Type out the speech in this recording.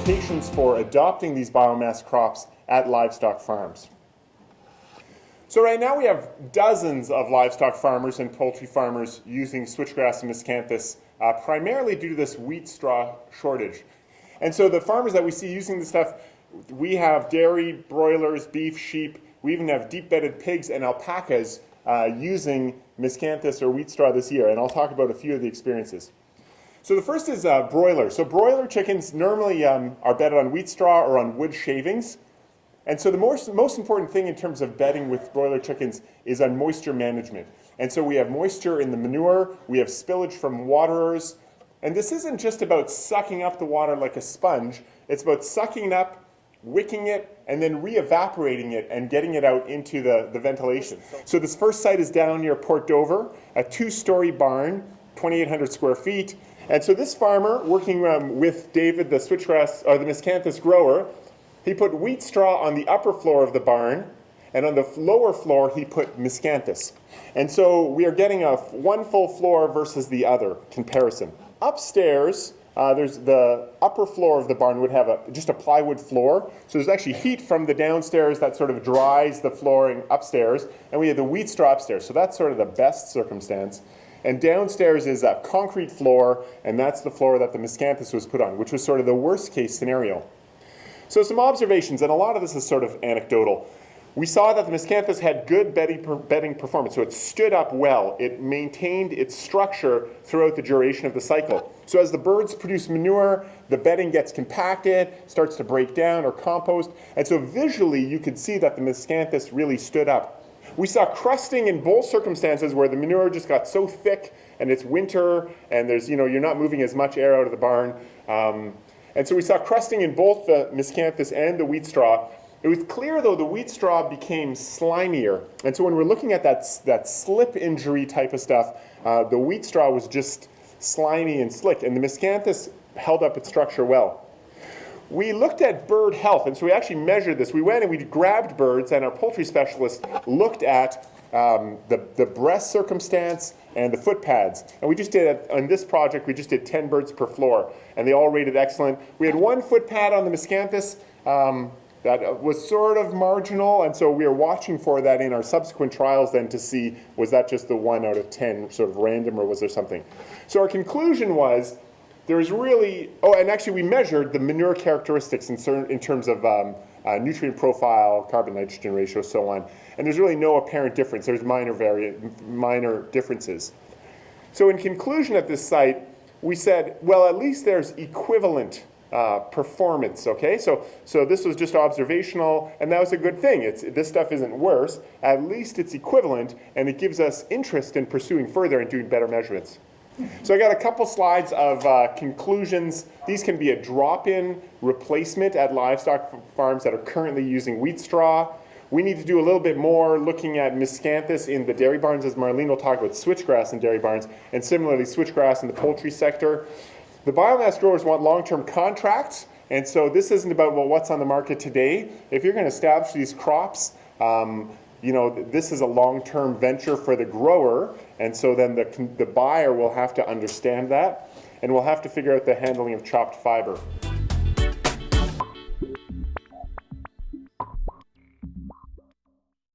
applications for adopting these biomass crops at livestock farms. So right now we have dozens of livestock farmers and poultry farmers using switchgrass and miscanthus, primarily due to this wheat straw shortage. And so the farmers that we see using this stuff, we have dairy, broilers, beef, sheep, we even have deep-bedded pigs and alpacas using miscanthus or wheat straw this year, and I'll talk about a few of the experiences. So the first is broiler. So broiler chickens normally are bedded on wheat straw or on wood shavings. And so the most important thing in terms of bedding with broiler chickens is on moisture management. And so we have moisture in the manure, we have spillage from waterers, and this isn't just about sucking up the water like a sponge, it's about sucking it up, wicking it, and then re-evaporating it and getting it out into the ventilation. So this first site is down near Port Dover, a 2-story barn, 2,800 square feet. And so this farmer, working with David, the switchgrass, or the miscanthus grower, he put wheat straw on the upper floor of the barn, and on the lower floor he put miscanthus. And so we are getting a one full floor versus the other comparison. Upstairs, there's the upper floor of the barn would have just a plywood floor. So there's actually heat from the downstairs that sort of dries the flooring upstairs, and we have the wheat straw upstairs. So that's sort of the best circumstance. And downstairs is a concrete floor, and that's the floor that the miscanthus was put on, which was sort of the worst case scenario. So some observations, and a lot of this is sort of anecdotal. We saw that the miscanthus had good bedding performance, so it stood up well. It maintained its structure throughout the duration of the cycle. So as the birds produce manure, the bedding gets compacted, starts to break down or compost, and so visually you could see that the miscanthus really stood up. We saw crusting in both circumstances where the manure just got so thick and it's winter and there's, you're not moving as much air out of the barn. And so we saw crusting in both the miscanthus and the wheat straw. It was clear, though, the wheat straw became slimier. And so when we're looking at that slip injury type of stuff, the wheat straw was just slimy and slick, and the miscanthus held up its structure well. We looked at bird health, and so we actually measured this. We went and we grabbed birds, and our poultry specialist looked at the breast circumstance and the foot pads. And we just did, on this project, we just did 10 birds per floor, and they all rated excellent. We had one foot pad on the miscanthus that was sort of marginal, and so we are watching for that in our subsequent trials then to see, was that just the 1 out of 10 sort of random, or was there something? So our conclusion was, there's really, and actually we measured the manure characteristics in terms of nutrient profile, carbon-nitrogen ratio, so on. And there's really no apparent difference. There's minor differences. So in conclusion at this site, we said, well, at least there's equivalent performance, okay? So this was just observational, and that was a good thing. This stuff isn't worse. At least it's equivalent, and it gives us interest in pursuing further and doing better measurements. So I got a couple slides of conclusions. These can be a drop-in replacement at livestock farms that are currently using wheat straw. We need to do a little bit more looking at miscanthus in the dairy barns, as Marlene will talk about switchgrass in dairy barns, and similarly switchgrass in the poultry sector. The biomass growers want long-term contracts, and so this isn't about, well, what's on the market today. If you're going to establish these crops, this is a long-term venture for the grower, and so then the buyer will have to understand that, and we'll have to figure out the handling of chopped fiber.